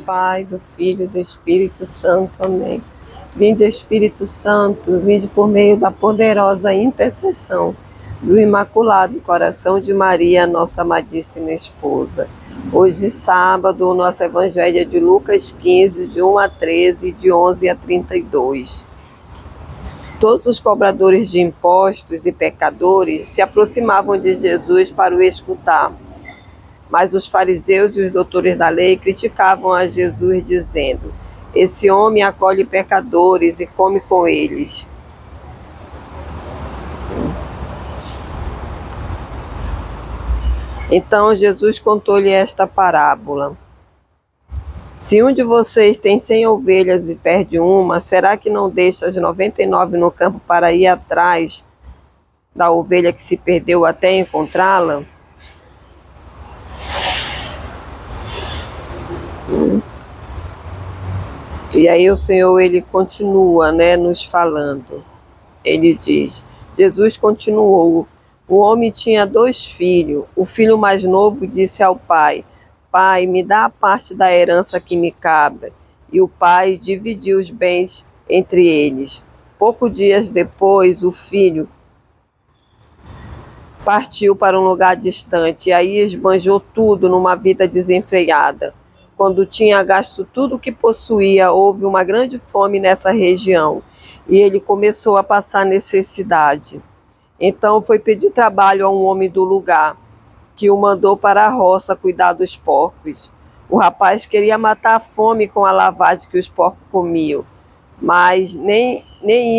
Pai, do Filho e do Espírito Santo. Amém. Vinde, Espírito Santo, vinde por meio da poderosa intercessão do Imaculado Coração de Maria, nossa amadíssima esposa. Hoje, sábado, o nosso evangelho é de Lucas 15, de 1 a 13, de 11 a 32. Todos os cobradores de impostos e pecadores se aproximavam de Jesus para o escutar. Mas os fariseus e os doutores da lei criticavam a Jesus, dizendo: esse homem acolhe pecadores e come com eles. Então Jesus contou-lhe esta parábola: se um de vocês tem 100 ovelhas e perde uma, será que não deixa as 99 no campo para ir atrás da ovelha que se perdeu até encontrá-la? E aí o Senhor, ele continua, nos falando. Ele diz, Jesus continuou: o homem tinha 2 filhos. O filho mais novo disse ao pai: pai, me dá a parte da herança que me cabe. E o pai dividiu os bens entre eles. Poucos dias depois, o filho partiu para um lugar distante, e aí esbanjou tudo numa vida desenfreada. Quando tinha gasto tudo o que possuía, houve uma grande fome nessa região, e ele começou a passar necessidade. Então foi pedir trabalho a um homem do lugar, que o mandou para a roça cuidar dos porcos. O rapaz queria matar a fome com a lavagem que os porcos comiam, mas nem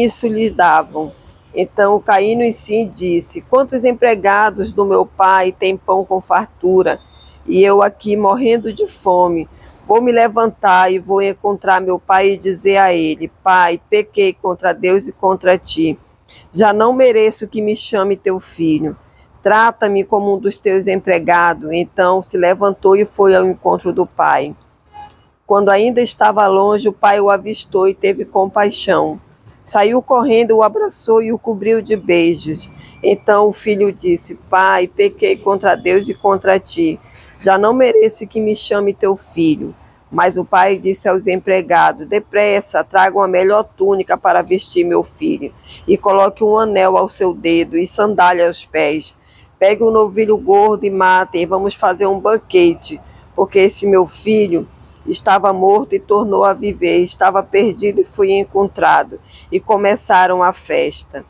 isso lhe davam. Então caindo em si disse: quantos empregados do meu pai têm pão com fartura, e eu aqui morrendo de fome? Vou me levantar e vou encontrar meu pai e dizer a ele: pai, pequei contra Deus e contra ti. Já não mereço que me chame teu filho. Trata-me como um dos teus empregados. Então se levantou e foi ao encontro do pai. Quando ainda estava longe, o pai o avistou e teve compaixão. Saiu correndo, o abraçou e o cobriu de beijos. Então o filho disse: pai, pequei contra Deus e contra ti. Já não mereço que me chame teu filho. Mas o pai disse aos empregados: depressa, tragam a melhor túnica para vestir meu filho, e coloque um anel ao seu dedo e sandália aos pés. Pegue um novilho gordo e matem, e vamos fazer um banquete, porque esse meu filho estava morto e tornou a viver, estava perdido e foi encontrado. E começaram a festa.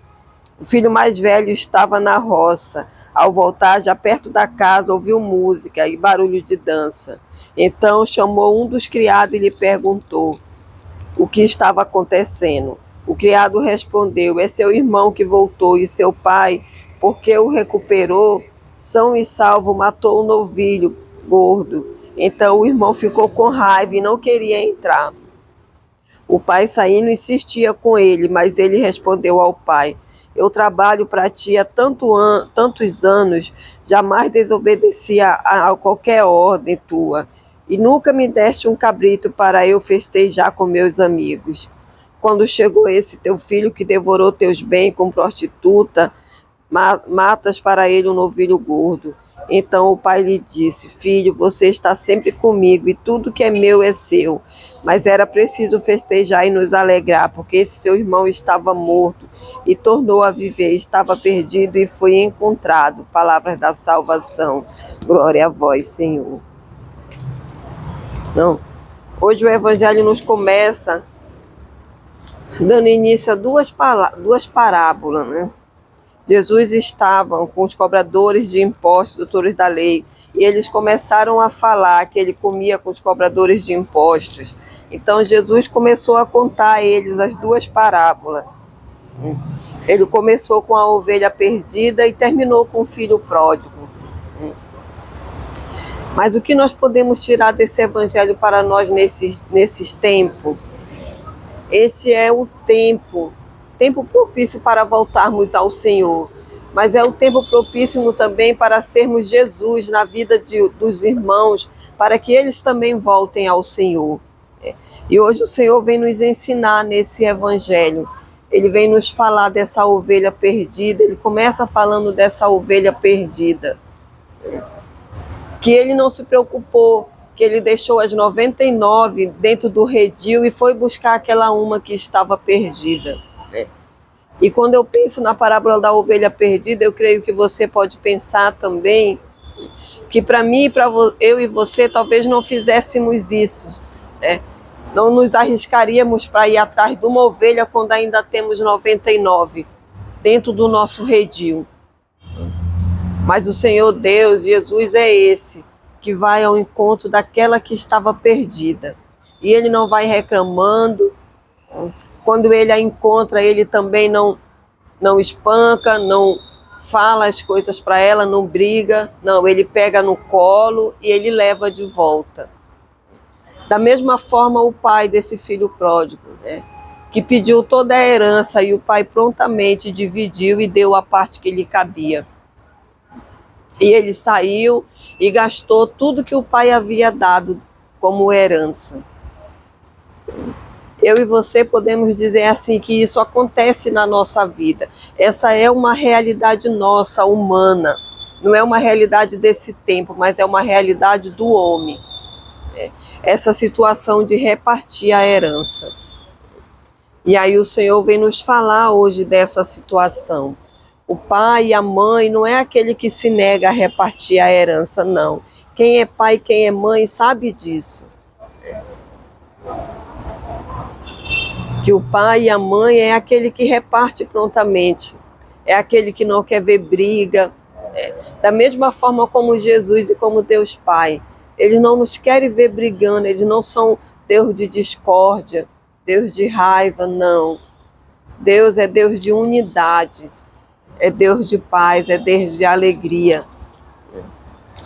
O filho mais velho estava na roça. Ao voltar, já perto da casa, ouviu música e barulho de dança. Então chamou um dos criados e lhe perguntou o que estava acontecendo. O criado respondeu: é seu irmão que voltou, e seu pai, porque o recuperou, são e salvo, matou o novilho gordo. Então o irmão ficou com raiva e não queria entrar. O pai, saindo, insistia com ele, mas ele respondeu ao pai: eu trabalho para ti há tantos anos, jamais desobedeci a qualquer ordem tua, e nunca me deste um cabrito para eu festejar com meus amigos. Quando chegou esse teu filho que devorou teus bens com prostituta, matas para ele um novilho gordo. Então o pai lhe disse: filho, você está sempre comigo e tudo que é meu é seu. Mas era preciso festejar e nos alegrar, porque esse seu irmão estava morto e tornou a viver, estava perdido e foi encontrado. Palavras da salvação. Glória a vós, Senhor. Hoje o evangelho nos começa dando início a duas parábolas, Jesus estava com os cobradores de impostos, doutores da lei, e eles começaram a falar que ele comia com os cobradores de impostos. Então Jesus começou a contar a eles as 2 parábolas. Ele começou com a ovelha perdida e terminou com o filho pródigo. Mas o que nós podemos tirar desse evangelho para nós nesses tempos? Esse é o tempo propício para voltarmos ao Senhor, mas é o tempo propício também para sermos Jesus na vida dos irmãos, para que eles também voltem ao Senhor. E hoje o Senhor vem nos ensinar nesse evangelho, ele vem nos falar dessa ovelha perdida. Ele começa falando dessa ovelha perdida, que ele não se preocupou que ele deixou as 99 dentro do redil e foi buscar aquela uma que estava perdida. E quando eu penso na parábola da ovelha perdida, eu creio que você pode pensar também que para mim, eu e você, talvez não fizéssemos isso, né? Não nos arriscaríamos para ir atrás de uma ovelha quando ainda temos 99 dentro do nosso redil. Mas o Senhor Deus, Jesus, é esse que vai ao encontro daquela que estava perdida. E ele não vai reclamando. Quando ele a encontra, ele também não espanca, não fala as coisas para ela, não briga. Não, ele pega no colo e ele leva de volta. Da mesma forma, o pai desse filho pródigo, né, que pediu toda a herança e o pai prontamente dividiu e deu a parte que lhe cabia. E ele saiu e gastou tudo que o pai havia dado como herança. Eu e você podemos dizer assim que isso acontece na nossa vida. Essa é uma realidade nossa, humana. Não é uma realidade desse tempo, mas é uma realidade do homem. Essa situação de repartir a herança. E aí o Senhor vem nos falar hoje dessa situação. O pai e a mãe não é aquele que se nega a repartir a herança, não. Quem é pai, quem é mãe, sabe disso. Que o pai e a mãe é aquele que reparte prontamente. É aquele que não quer ver briga. Da mesma forma como Jesus e como Deus Pai. Eles não nos querem ver brigando, eles não são Deus de discórdia, Deus de raiva, não. Deus é Deus de unidade, é Deus de paz, é Deus de alegria.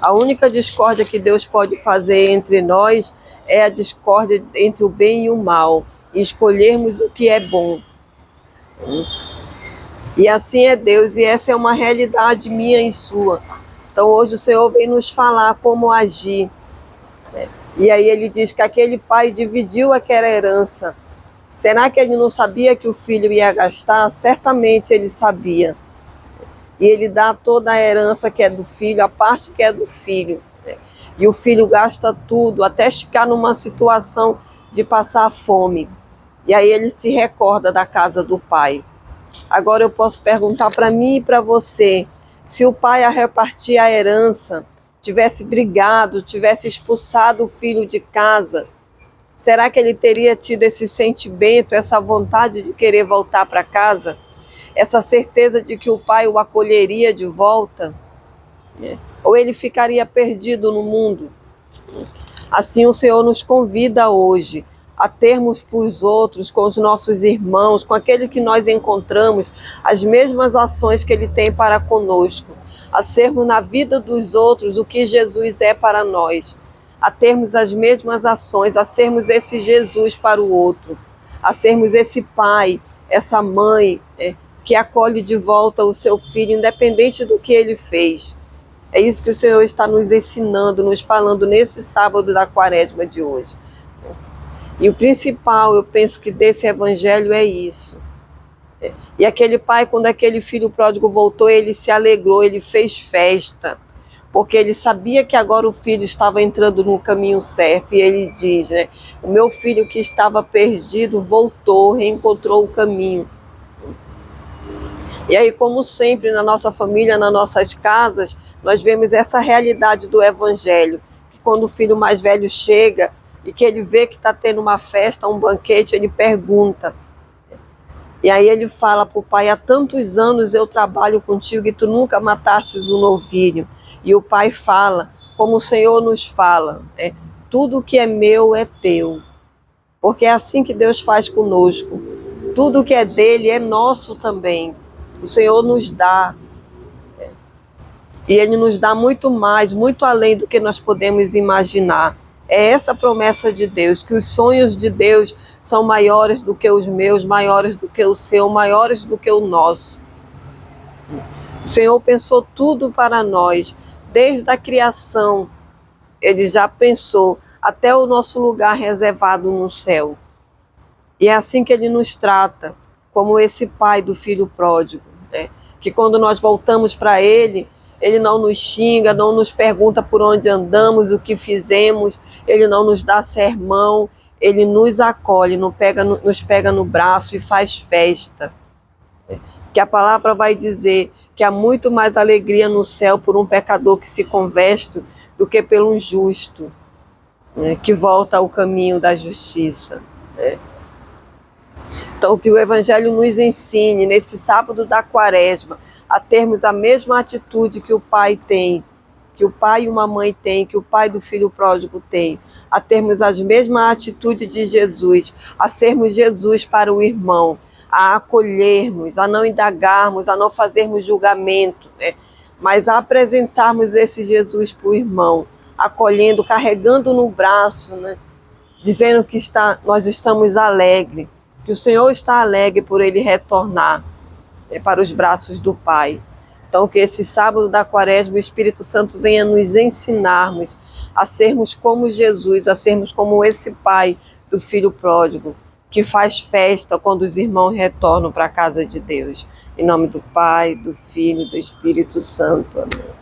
A única discórdia que Deus pode fazer entre nós é a discórdia entre o bem e o mal, e escolhermos o que é bom. E assim é Deus, e essa é uma realidade minha e sua. Então hoje o Senhor vem nos falar como agir. E aí ele diz que aquele pai dividiu aquela herança. Será que ele não sabia que o filho ia gastar? Certamente ele sabia. E ele dá toda a herança que é do filho, a parte que é do filho. E o filho gasta tudo, até ficar numa situação de passar fome. E aí ele se recorda da casa do pai. Agora eu posso perguntar para mim e para você, se o pai a repartir a herança tivesse brigado, tivesse expulsado o filho de casa, será que ele teria tido esse sentimento, essa vontade de querer voltar para casa? Essa certeza de que o pai o acolheria de volta? Ou ele ficaria perdido no mundo? Assim o Senhor nos convida hoje a termos para os outros, com os nossos irmãos, com aquele que nós encontramos, as mesmas ações que ele tem para conosco, a sermos na vida dos outros o que Jesus é para nós, a termos as mesmas ações, a sermos esse Jesus para o outro, a sermos esse pai, essa mãe, que acolhe de volta o seu filho, independente do que ele fez. É isso que o Senhor está nos ensinando, nos falando nesse sábado da quaresma de hoje. E o principal, eu penso que desse evangelho é isso. E aquele pai, quando aquele filho pródigo voltou, ele se alegrou, ele fez festa, porque ele sabia que agora o filho estava entrando no caminho certo. E ele diz, o meu filho que estava perdido voltou, reencontrou o caminho. E aí, como sempre, na nossa família, nas nossas casas, nós vemos essa realidade do evangelho, que quando o filho mais velho chega e que ele vê que está tendo uma festa, um banquete, ele pergunta. E aí ele fala para o pai, há tantos anos eu trabalho contigo e tu nunca matastes um novilho. E o pai fala, como o Senhor nos fala, tudo que é meu é teu. Porque é assim que Deus faz conosco. Tudo que é dele é nosso também. O Senhor nos dá. E ele nos dá muito mais, muito além do que nós podemos imaginar. É essa promessa de Deus, que os sonhos de Deus são maiores do que os meus, maiores do que o seu, maiores do que o nosso. O Senhor pensou tudo para nós, desde a criação. Ele já pensou até o nosso lugar reservado no céu. E é assim que ele nos trata, como esse pai do filho pródigo, que quando nós voltamos para ele, Ele não nos xinga, não nos pergunta por onde andamos, o que fizemos, Ele não nos dá sermão, Ele nos acolhe, nos pega no braço e faz festa. Que a palavra vai dizer que há muito mais alegria no céu por um pecador que se converte do que pelo justo, né, que volta ao caminho da justiça. Né? Então, que o Evangelho nos ensine, nesse sábado da Quaresma, a termos a mesma atitude que o pai tem, que o pai e uma mãe têm, que o pai do filho pródigo tem, a termos as mesmas atitudes de Jesus, a sermos Jesus para o irmão, a acolhermos, a não indagarmos, a não fazermos julgamento, né? Mas a apresentarmos esse Jesus para o irmão, acolhendo, carregando no braço, né? Dizendo que nós estamos alegres, que o Senhor está alegre por ele retornar, né, para os braços do Pai. Então, que esse sábado da Quaresma o Espírito Santo venha nos ensinarmos a sermos como Jesus, a sermos como esse pai do filho pródigo, que faz festa quando os irmãos retornam para a casa de Deus. Em nome do Pai, do Filho e do Espírito Santo. Amém.